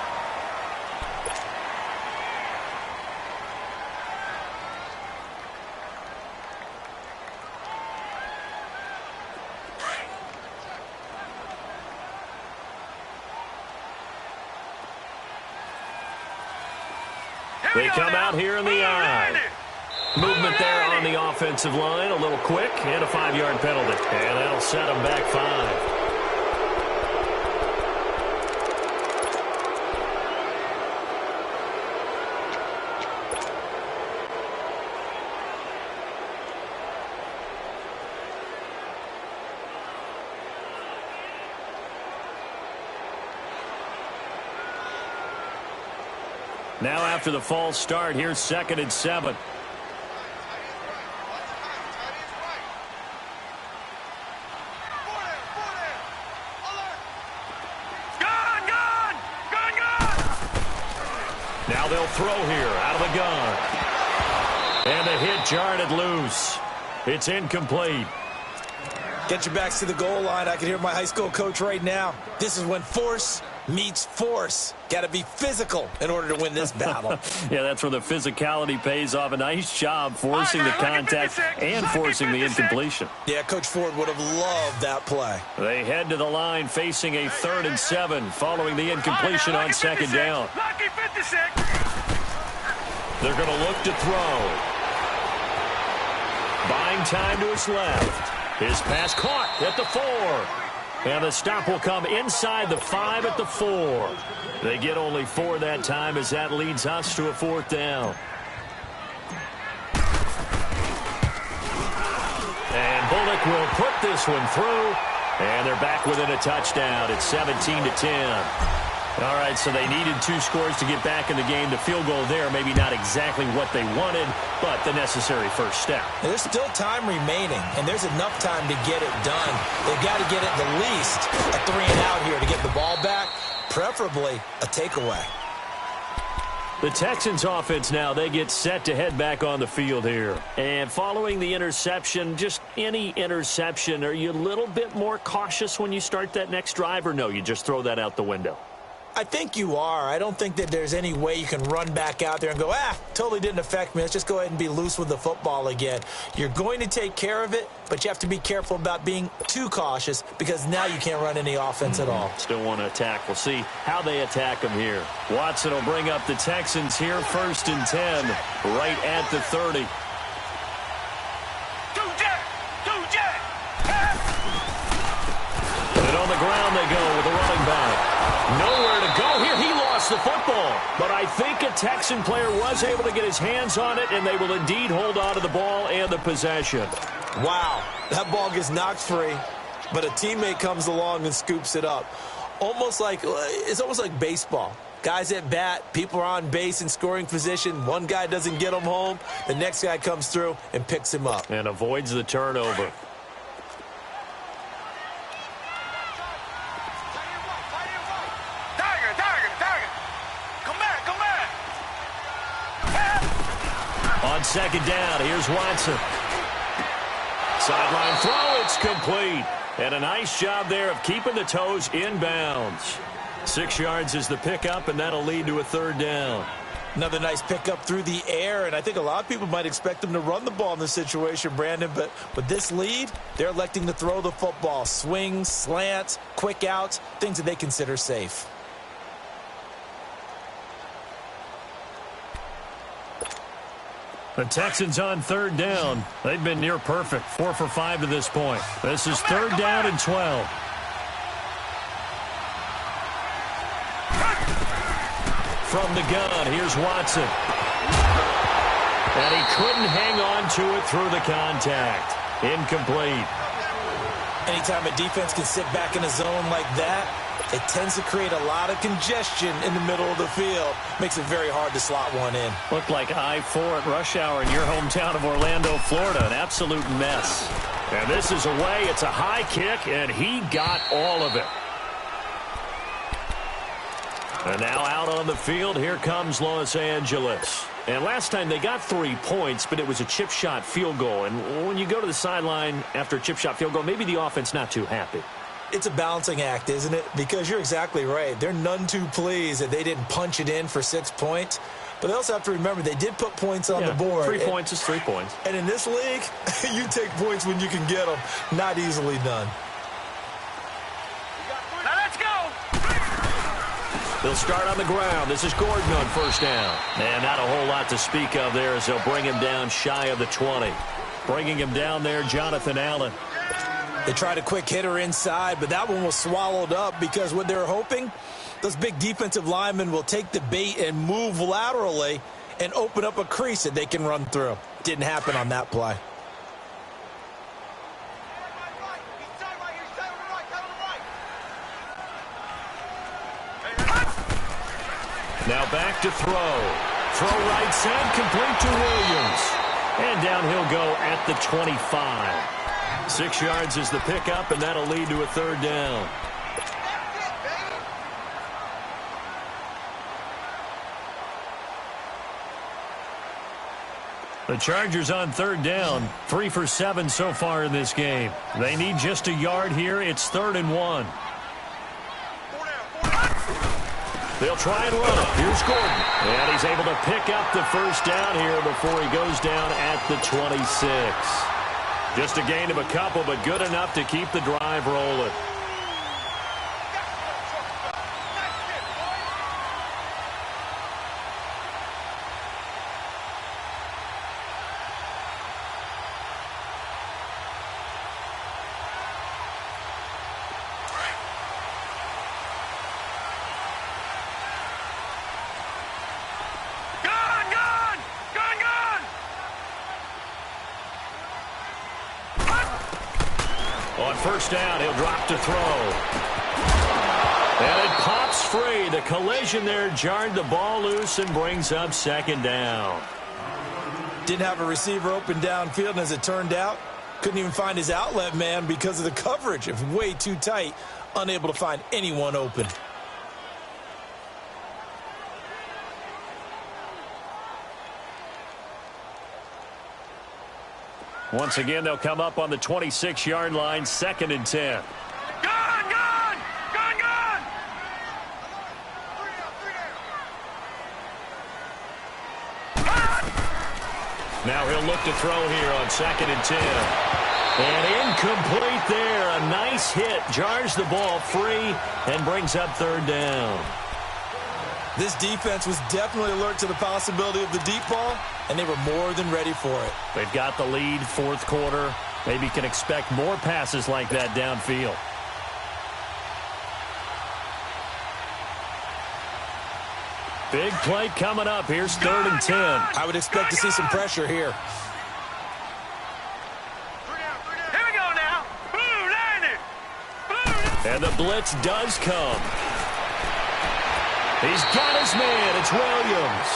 They come out here in the I. Movement there on the offensive line, a little quick, and a 5-yard penalty. And that'll set them back 5. Now after the false start, here's 2nd and 7. Now they'll throw here out of the gun. And the hit jarred it loose. It's incomplete. Get your backs to the goal line. I can hear my high school coach right now. This is when force meets force. Got to be physical in order to win this battle. Yeah, that's where the physicality pays off. A nice job forcing the contact and forcing the incompletion. Yeah, Coach Ford would have loved that play. They head to the line facing a 3rd and 7 following the incompletion on 2nd down. They're going to look to throw. Buying time to his left. His pass caught at the 4. And the stop will come inside the 5 at the 4. They get only 4 that time as that leads us to a 4th down. And Bullock will put this one through. And they're back within a touchdown. It's 17-10. All right, so they needed 2 scores to get back in the game. The field goal there, maybe not exactly what they wanted, but the necessary first step. There's still time remaining, and there's enough time to get it done. They've got to get it the least a 3 and out here to get the ball back, preferably a takeaway. The Texans offense now, they get set to head back on the field here. And following the interception, just any interception, are you a little bit more cautious when you start that next drive, or no, you just throw that out the window? I think you are. I don't think that there's any way you can run back out there and go, totally didn't affect me. Let's just go ahead and be loose with the football again. You're going to take care of it, but you have to be careful about being too cautious because now you can't run any offense at all. Still want to attack. We'll see how they attack them here. Watson will bring up the Texans here, 1st and 10, right at the 30. And on the ground they go with the running back. Nowhere to go here. He lost the football. But I think a Texan player was able to get his hands on it, and they will indeed hold on to the ball and the possession. Wow, that ball gets knocked free, but a teammate comes along and scoops it up. It's almost like baseball. Guys at bat, people are on base in scoring position. One guy doesn't get him home. The next guy comes through and picks him up. And avoids the turnover. On 2nd down, here's Watson. Sideline throw, it's complete. And a nice job there of keeping the toes inbounds. 6 yards is the pickup, and that'll lead to a 3rd down. Another nice pickup through the air, and I think a lot of people might expect them to run the ball in this situation, Brandon, but with this lead, they're electing to throw the football. Swings, slants, quick outs, things that they consider safe. The Texans on 3rd down. They've been near perfect, 4 for 5 to this point. This is 3rd down and 12. From the gun, here's Watson. And he couldn't hang on to it through the contact. Incomplete. Anytime a defense can sit back in a zone like that, it tends to create a lot of congestion in the middle of the field. Makes it very hard to slot one in. Looked like I-4 at rush hour in your hometown of Orlando, Florida. An absolute mess. And this is away. It's a high kick, and he got all of it. And now out on the field, here comes Los Angeles. And last time they got 3 points, but it was a chip shot field goal. And when you go to the sideline after a chip shot field goal, maybe the offense not too happy. It's a balancing act, isn't it? Because you're exactly right. They're none too pleased that they didn't punch it in for 6 points. But they also have to remember they did put points on the board. 3 points is 3 points. And in this league, you take points when you can get them. Not easily done. Now let's go. They'll start on the ground. This is Gordon on first down. And not a whole lot to speak of there as they'll bring him down shy of the 20. Bringing him down there, Jonathan Allen. They tried a quick hitter inside, but that one was swallowed up because what they're hoping, those big defensive linemen will take the bait and move laterally and open up a crease that they can run through. Didn't happen on that play. Now back to throw. Throw right side, complete to Williams. And down he'll go at the 25. 6 yards is the pickup, and that'll lead to a third down. The Chargers on third down, 3 for 7 so far in this game. They need just a yard here. It's 3rd and 1. They'll try and run it. Here's Gordon. And he's able to pick up the first down here before he goes down at the 26. Just a gain of a couple, but good enough to keep the drive rolling. On first down, he'll drop to throw. And it pops free. The collision there jarred the ball loose and brings up 2nd down. Didn't have a receiver open downfield, and as it turned out, couldn't even find his outlet man because of the coverage. It was way too tight, unable to find anyone open. Once again, they'll come up on the 26-yard line, 2nd and 10. Now he'll look to throw here on 2nd and 10. And incomplete there. A nice hit. Jars the ball free and brings up 3rd down. This defense was definitely alert to the possibility of the deep ball, and they were more than ready for it. They've got the lead, 4th quarter. Maybe can expect more passes like that downfield. Big play coming up. Here's 3rd and 10. I would expect to see some pressure here. Here we go now. And the blitz does come. He's got his man. It's Williams.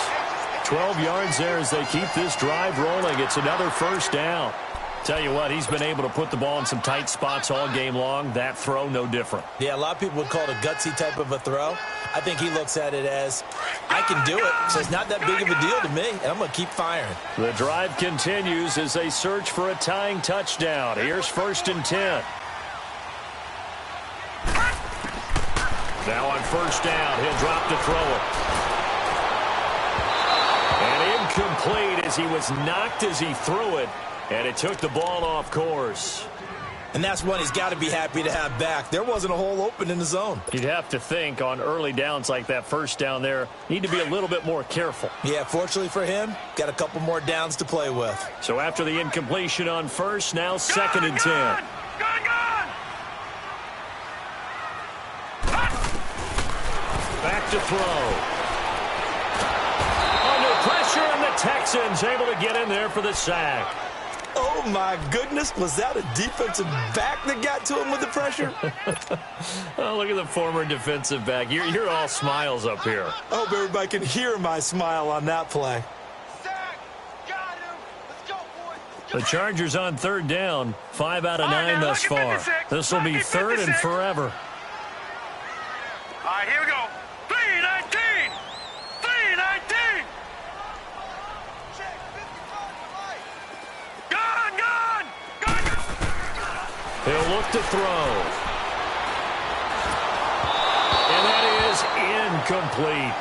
12 yards there as they keep this drive rolling. It's another first down. Tell you what, he's been able to put the ball in some tight spots all game long. That throw, no different. Yeah, a lot of people would call it a gutsy type of a throw. I think he looks at it as, I can do it, so it's not that big of a deal to me, and I'm going to keep firing. The drive continues as they search for a tying touchdown. Here's 1st and 10. Now on first down, he'll drop to throw it. And incomplete as he was knocked as he threw it, and it took the ball off course. And that's one he's got to be happy to have back. There wasn't a hole open in the zone. You'd have to think on early downs like that first down there, need to be a little bit more careful. Yeah, fortunately for him, got a couple more downs to play with. So after the incompletion on first, now 2nd and 10. Back to throw. Under pressure, and the Texans able to get in there for the sack. Oh, my goodness. Was that a defensive back that got to him with the pressure? Oh, look at the former defensive back. You're all smiles up here. I hope everybody can hear my smile on that play. Got him. Let's go, boys. Let's go. The Chargers on 3rd down, 5 out of 9 thus far. This will be 3rd and forever. All right, here we go. 3-19. 3-19. Check. 55 to right. Gone. He'll look to throw. And that is incomplete.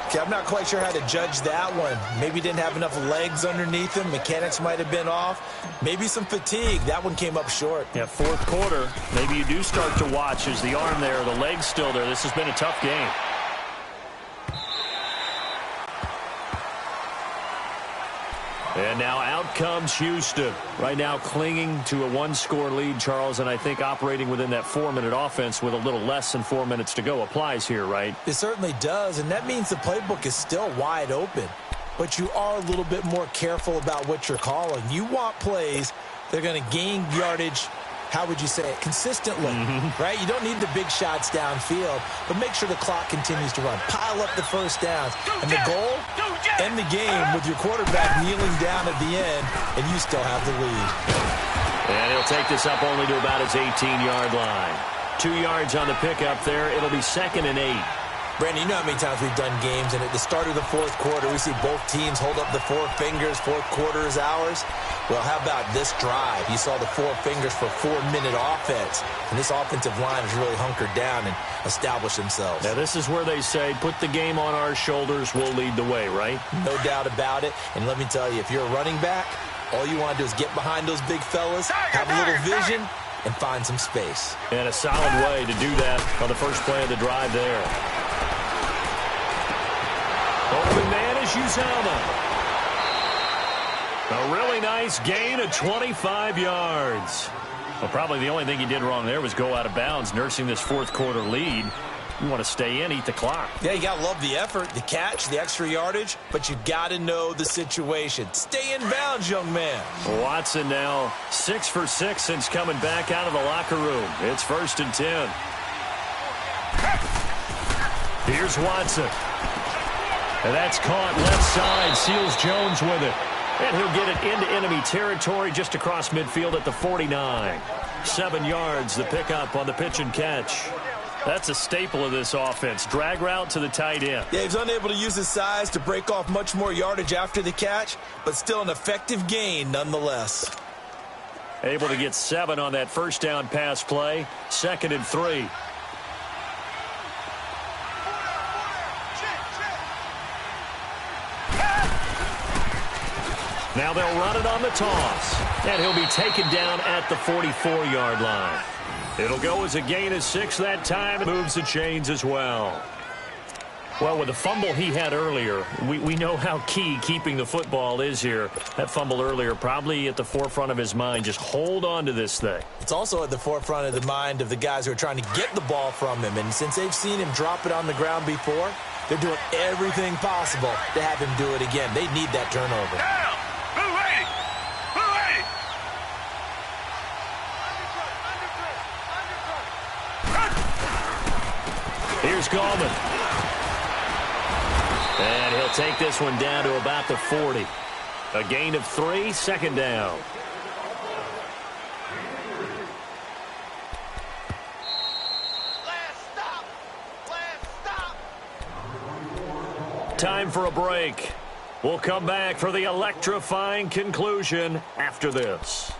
Okay, I'm not quite sure how to judge that one. Maybe didn't have enough legs underneath him. Mechanics might have been off. Maybe some fatigue. That one came up short. Yeah, 4th quarter. Maybe you do start to watch. Is the arm there, the leg's still there? This has been a tough game. And now out comes Houston. Right now clinging to a one-score lead, Charles, and I think operating within that 4-minute offense with a little less than 4 minutes to go applies here, right? It certainly does, and that means the playbook is still wide open. But you are a little bit more careful about what you're calling. You want plays that are going to gain yardage, how would you say it, consistently, right? You don't need the big shots downfield, but make sure the clock continues to run. Pile up the first downs. And the goal, end the game with your quarterback kneeling down at the end, and you still have the lead. And he'll take this up only to about his 18-yard line. 2 yards on the pickup there. It'll be 2nd and 8. Brandon, you know how many times we've done games, and at the start of the fourth quarter, we see both teams hold up the 4 fingers, fourth quarter is ours. Well, how about this drive? You saw the 4 fingers for 4-minute offense, and this offensive line has really hunkered down and established themselves. Now, this is where they say, put the game on our shoulders, we'll lead the way, right? No doubt about it, and let me tell you, if you're a running back, all you want to do is get behind those big fellas, have a little vision, and find some space. And a solid way to do that on the first play of the drive there. Open man is Uzama. A really nice gain of 25 yards. Well, probably the only thing he did wrong there was go out of bounds, nursing this fourth quarter lead. You want to stay in, eat the clock. Yeah, you got to love the effort, the catch, the extra yardage, but you got to know the situation. Stay in bounds, young man. Watson now 6 for 6 since coming back out of the locker room. It's 1st and 10. Here's Watson. And that's caught left side. Seals Jones with it. And he'll get it into enemy territory just across midfield at the 49. 7 yards, the pickup on the pitch and catch. That's a staple of this offense. Drag route to the tight end. Yeah, he's unable to use his size to break off much more yardage after the catch, but still an effective gain nonetheless. Able to get 7 on that first down pass play. 2nd and 3. Now they'll run it on the toss. And he'll be taken down at the 44-yard line. It'll go as a gain of 6 that time. It moves the chains as well. Well, with the fumble he had earlier, we know how key keeping the football is here. That fumble earlier probably at the forefront of his mind. Just hold on to this thing. It's also at the forefront of the mind of the guys who are trying to get the ball from him. And since they've seen him drop it on the ground before, they're doing everything possible to have him do it again. They need that turnover. Here's Gallman. And he'll take this one down to about the 40. A gain of 3, 2nd down. Last stop. Time for a break. We'll come back for the electrifying conclusion after this.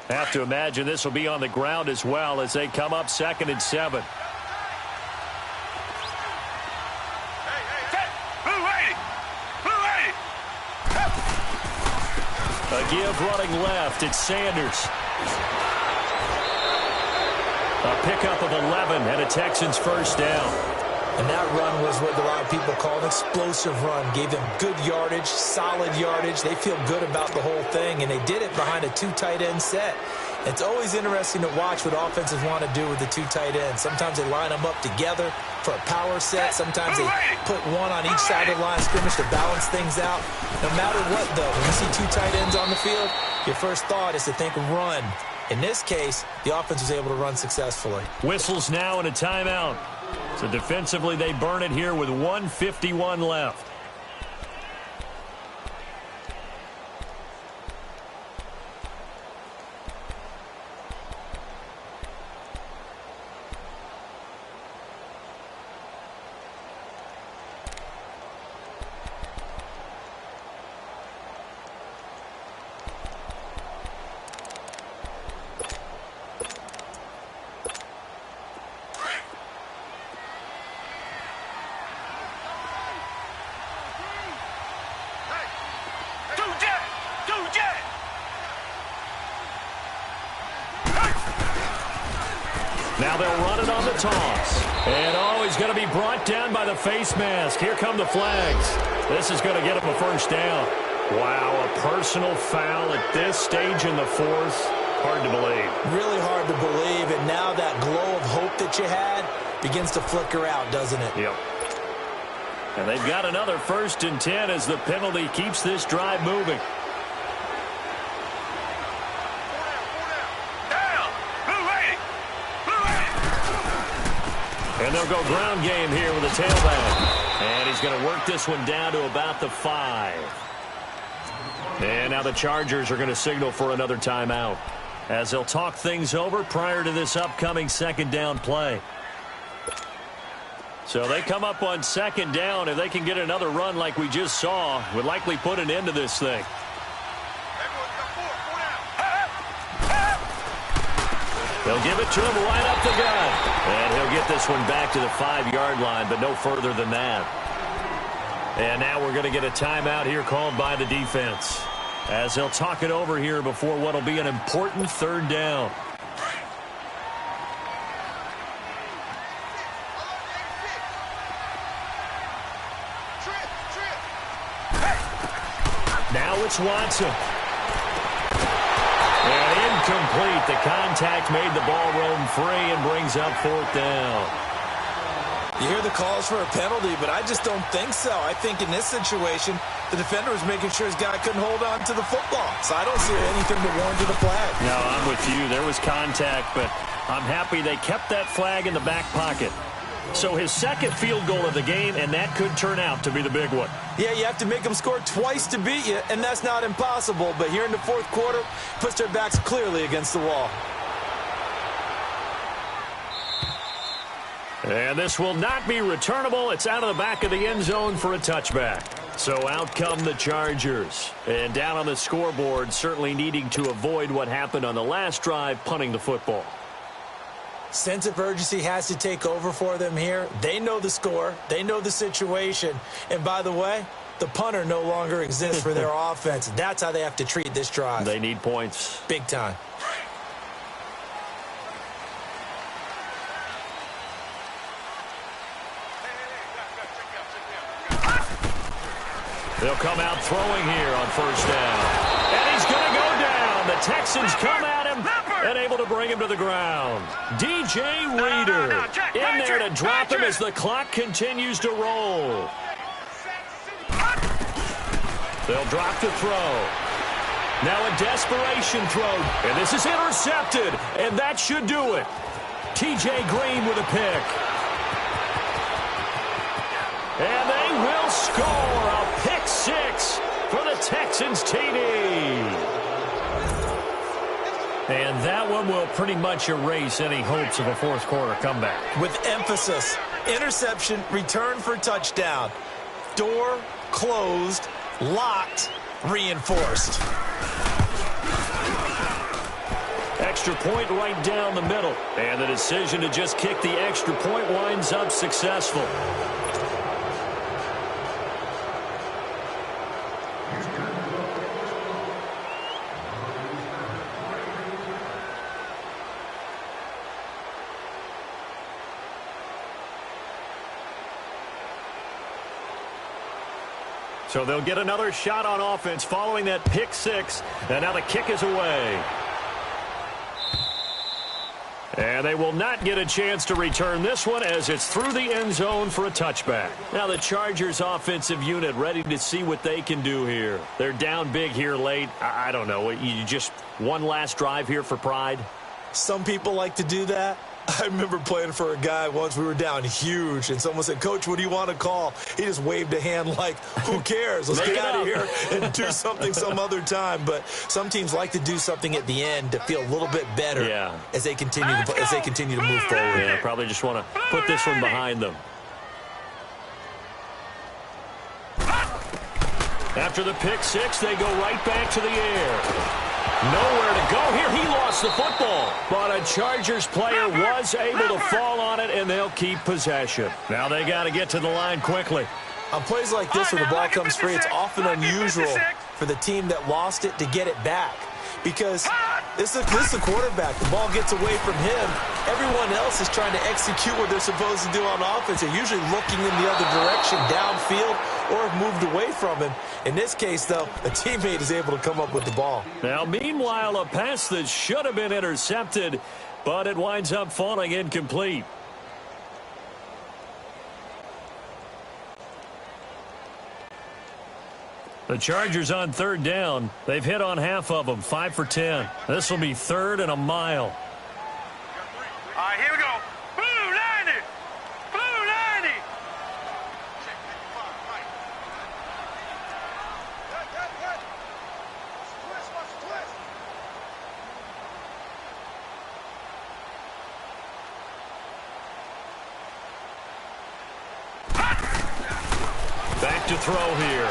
Have to imagine this will be on the ground as well as they come up 2nd and 7. A give running left. It's Sanders. A pickup of 11 and a Texans first down. And that run was what a lot of people call an explosive run. Gave them good yardage, solid yardage. They feel good about the whole thing, and they did it behind a 2 tight end set. It's always interesting to watch what offenses want to do with the 2 tight ends. Sometimes they line them up together for a power set. Sometimes they put one on each side of the line of scrimmage to balance things out. No matter what, though, when you see 2 tight ends on the field, your first thought is to think run. In this case, the offense was able to run successfully. Whistles now and a timeout. So defensively, they burn it here with 1:51 left. Now they'll run it on the toss. And, he's going to be brought down by the face mask. Here come the flags. This is going to get him a first down. Wow, a personal foul at this stage in the fourth. Hard to believe. Really hard to believe, and now that glow of hope that you had begins to flicker out, doesn't it? Yep. And they've got another 1st and 10 as the penalty keeps this drive moving. And they'll go ground game here with a tailback. And he's going to work this one down to about the 5. And now the Chargers are going to signal for another timeout, as they'll talk things over prior to this upcoming 2nd down play. So they come up on 2nd down. If they can get another run like we just saw, would likely put an end to this thing. They'll give it to him right up the gut. And he'll get this one back to the 5-yard line, but no further than that. And now we're going to get a timeout here called by the defense, as they'll talk it over here before what will be an important 3rd down. Now it's Watson. And incomplete. The contact made the ball roam free and brings up 4th down. You hear the calls for a penalty, but I just don't think so. I think in this situation, the defender was making sure his guy couldn't hold on to the football. So I don't see anything to warrant the flag. No, I'm with you. There was contact, but I'm happy they kept that flag in the back pocket. So his 2nd field goal of the game, and that could turn out to be the big one. Yeah, you have to make them score twice to beat you, and that's not impossible. But here in the 4th quarter, puts their backs clearly against the wall. And this will not be returnable. It's out of the back of the end zone for a touchback. So out come the Chargers. And down on the scoreboard, certainly needing to avoid what happened on the last drive, punting the football. Sense of urgency has to take over for them here. They know the score. They know the situation. And by the way, the punter no longer exists for their offense. That's how they have to treat this drive. They need points. Big time. They'll come out throwing here on 1st down. And he's going to go down. The Texans come at him and able to bring him to the ground. DJ Reader in there to drop him as the clock continues to roll. They'll drop the throw. Now a desperation throw. And this is intercepted. And that should do it. TJ Green with a pick. And they will score a pick 6 for the Texans TD. And that one will pretty much erase any hopes of a 4th quarter comeback. With emphasis, interception, return for touchdown. Door closed, locked, reinforced. Extra point right down the middle. And the decision to just kick the extra point winds up successful. So they'll get another shot on offense following that pick 6. And now the kick is away. And they will not get a chance to return this one as it's through the end zone for a touchback. Now the Chargers offensive unit ready to see what they can do here. They're down big here late. I don't know. You just one last drive here for pride? Some people like to do that. I remember playing for a guy once. We were down huge, and someone said, "Coach, what do you want to call?" He just waved a hand like, who cares? Let's get out of here and do something some other time. But some teams like to do something at the end to feel a little bit better as they continue to move forward. Yeah, probably just want to put this one behind them. After the pick 6, they go right back to the air. Nowhere to go here. He lost the football. But a Chargers player was able to fall on it, and they'll keep possession. Now they got to get to the line quickly. On plays like this where the ball comes free, it's often unusual for the team that lost it to get it back. Because This is a quarterback. The ball gets away from him. Everyone else is trying to execute what they're supposed to do on offense. They're usually looking in the other direction, downfield, or have moved away from him. In this case, though, a teammate is able to come up with the ball. Now, meanwhile, a pass that should have been intercepted, but it winds up falling incomplete. The Chargers on third down. They've hit on half of them, 5 for 10. This will be 3rd and a mile. All right, here we go. Blue 90. Blue 90. Check 55, right. Good. Watch the twist. Back to throw here.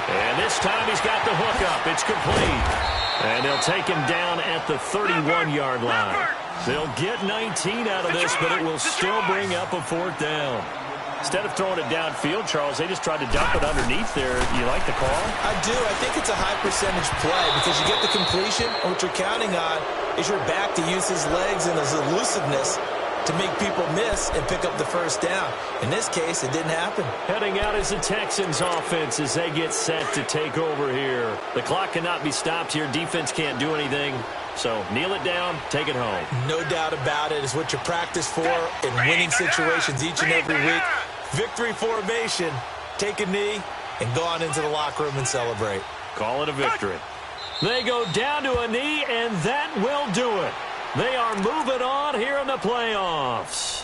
And this time he's got the hook up. It's complete. And they'll take him down at the 31-yard line. They'll get 19 out of this, but it will still bring up a 4th down. Instead of throwing it downfield, Charles, they just tried to dump it underneath there. You like the call? I do. I think it's a high-percentage play because you get the completion, and what you're counting on is your back to use his legs and his elusiveness to make people miss and pick up the 1st down. In this case, it didn't happen. Heading out is the Texans offense as they get set to take over here. The clock cannot be stopped here. Defense can't do anything. So kneel it down, take it home. No doubt about it. It's what you practice for in winning situations each and every week. Victory formation. Take a knee and go on into the locker room and celebrate. Call it a victory. They go down to a knee, and that will do it. They are moving on here in the playoffs.